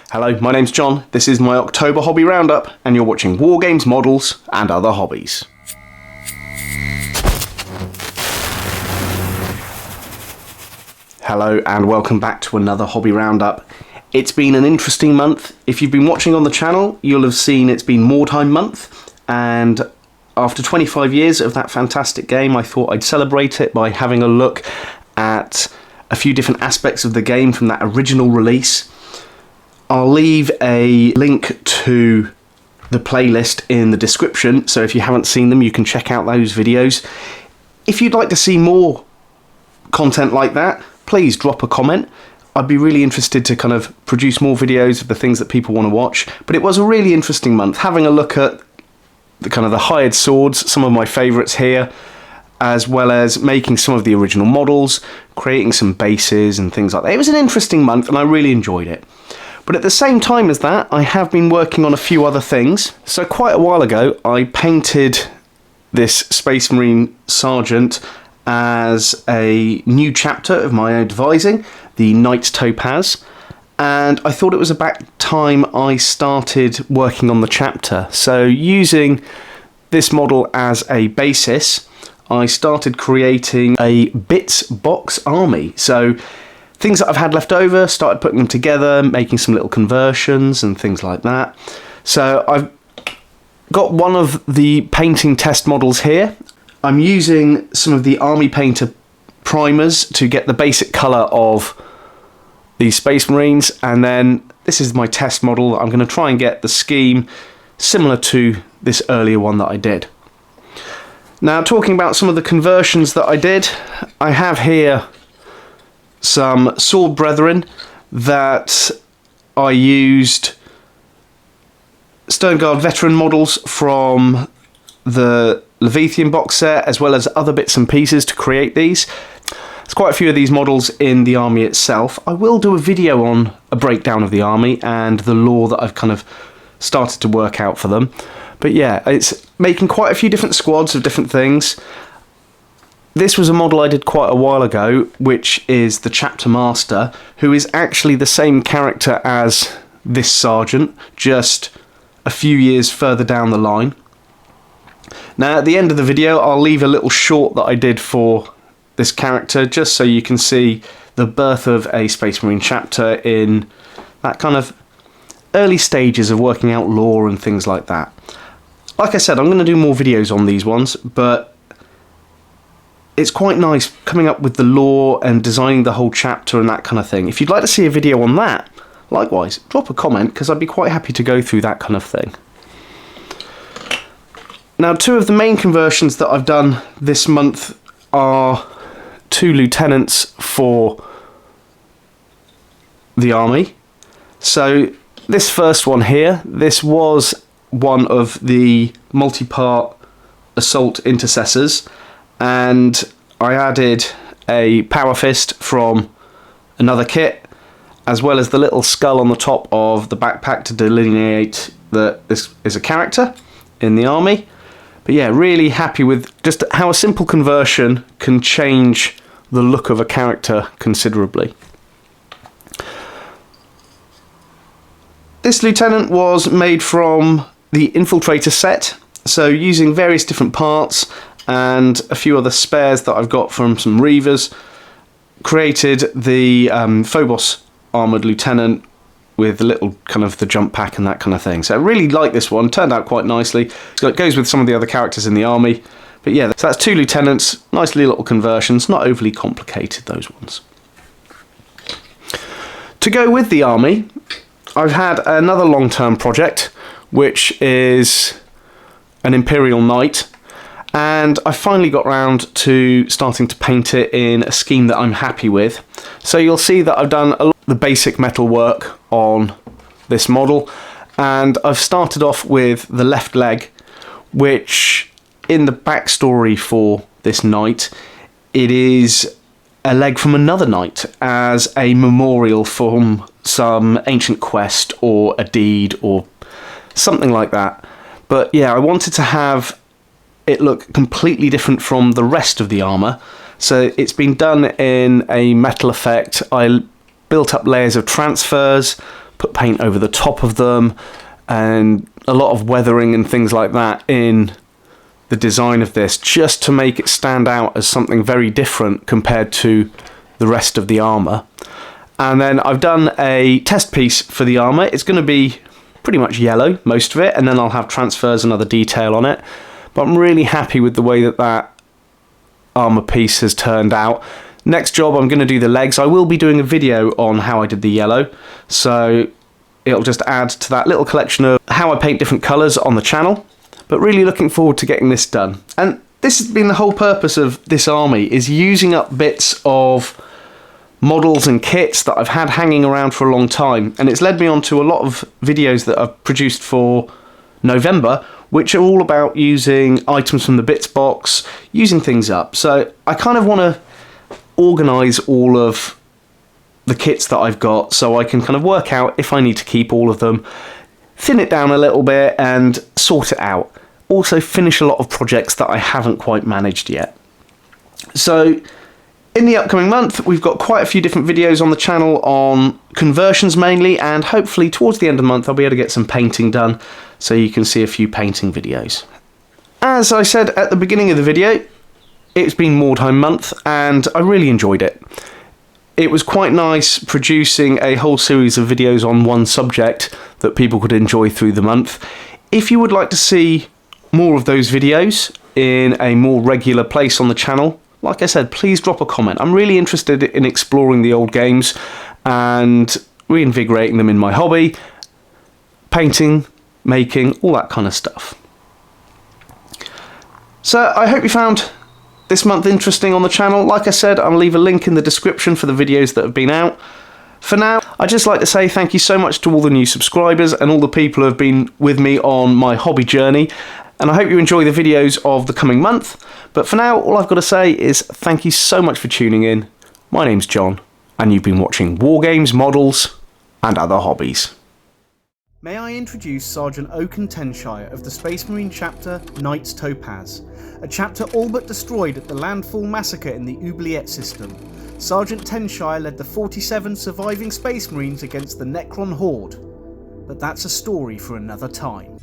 Hello, my name's John, this is my October Hobby Roundup, and you're watching War Games, Models and Other Hobbies. Hello and welcome back to another Hobby Roundup. It's been an interesting month. If you've been watching on the channel, you'll have seen it's been Wartime month, and after 25 years of that fantastic game, I thought I'd celebrate it by having a look at a few different aspects of the game from that original release. I'll leave a link to the playlist in the description, so if you haven't seen them, you can check out those videos. If you'd like to see more content like that, please drop a comment. I'd be really interested to kind of produce more videos of the things that people want to watch. But it was a really interesting month, having a look at the kind of the hired swords, some of my favourites here, as well as making some of the original models, creating some bases and things like that. It was an interesting month and I really enjoyed it. But at the same time as that, I have been working on a few other things. So quite a while ago, I painted this Space Marine Sergeant as a new chapter of my own devising, the Knight's Topaz. And I thought it was about time I started working on the chapter. So using this model as a basis, I started creating a bits box army. So things that I've had left over, started putting them together, making some little conversions and things like that. So I've got one of the painting test models here. I'm using some of the Army Painter primers to get the basic colour of the Space Marines, and then this is my test model. I'm going to try and get the scheme similar to this earlier one that I did. Now, talking about some of the conversions that I did, I have here some Sword Brethren that I used Sternguard veteran models from the Leviathan box set, as well as other bits and pieces to create these. There's quite a few of these models in the army itself. I will do a video on a breakdown of the army and the lore that I've kind of started to work out for them. But yeah, it's making quite a few different squads of different things. This was a model I did quite a while ago, which is the Chapter Master, who is actually the same character as this Sergeant, just a few years further down the line. Now, at the end of the video, I'll leave a little short that I did for this character, just so you can see the birth of a Space Marine chapter in that kind of early stages of working out lore and things like that. Like I said, I'm going to do more videos on these ones, but it's quite nice coming up with the lore and designing the whole chapter and that kind of thing. If you'd like to see a video on that, likewise, drop a comment, because I'd be quite happy to go through that kind of thing. Now, two of the main conversions that I've done this month are two lieutenants for the army. So this first one here, this was one of the multi-part assault intercessors, and I added a power fist from another kit, as well as the little skull on the top of the backpack to delineate that this is a character in the army. But yeah, really happy with just how a simple conversion can change the look of a character considerably. This lieutenant was made from the Infiltrator set, so using various different parts and a few other spares that I've got from some Reavers, created the Phobos Armoured Lieutenant with the little kind of the jump pack and that kind of thing. So I really like this one, turned out quite nicely. So it goes with some of the other characters in the army. But yeah, so that's two lieutenants, nicely little conversions, not overly complicated, those ones. To go with the army, I've had another long-term project, which is an Imperial Knight. And I finally got round to starting to paint it in a scheme that I'm happy with. So you'll see that I've done a lot of the basic metal work on this model, and I've started off with the left leg, which in the backstory for this knight, it is a leg from another knight as a memorial from some ancient quest or a deed or something like that. But yeah, I wanted to have it look completely different from the rest of the armour, so it's been done in a metal effect. I built up layers of transfers, put paint over the top of them, and a lot of weathering and things like that in the design of this, just to make it stand out as something very different compared to the rest of the armour. And then I've done a test piece for the armour. It's going to be pretty much yellow, most of it, and then I'll have transfers and other detail on it. But I'm really happy with the way that that armour piece has turned out. Next job, I'm going to do the legs. I will be doing a video on how I did the yellow, so it'll just add to that little collection of how I paint different colours on the channel. But really looking forward to getting this done. And this has been the whole purpose of this army, is using up bits of models and kits that I've had hanging around for a long time, and it's led me on to a lot of videos that I've produced for November, which are all about using items from the bits box, using things up. So I kind of want to organise all of the kits that I've got so I can kind of work out if I need to keep all of them, thin it down a little bit and sort it out. Also finish a lot of projects that I haven't quite managed yet. So in the upcoming month, we've got quite a few different videos on the channel on conversions mainly, and hopefully towards the end of the month I'll be able to get some painting done, so you can see a few painting videos. As I said at the beginning of the video, it's been Mordheim month and I really enjoyed it. It was quite nice producing a whole series of videos on one subject that people could enjoy through the month. If you would like to see more of those videos in a more regular place on the channel, like I said, please drop a comment. I'm really interested in exploring the old games and reinvigorating them in my hobby, painting, making, all that kind of stuff. So I hope you found this month interesting on the channel. Like I said, I'll leave a link in the description for the videos that have been out. For now, I'd just like to say thank you so much to all the new subscribers and all the people who have been with me on my hobby journey, and I hope you enjoy the videos of the coming month. But for now, all I've got to say is thank you so much for tuning in. My name's John, and you've been watching War Games, Models and Other Hobbies. May I introduce Sergeant Oaken Tenshire of the Space Marine chapter Knight's Topaz, a chapter all but destroyed at the landfall massacre in the Oubliette system. Sergeant Tenshire led the 47 surviving Space Marines against the Necron Horde, but that's a story for another time.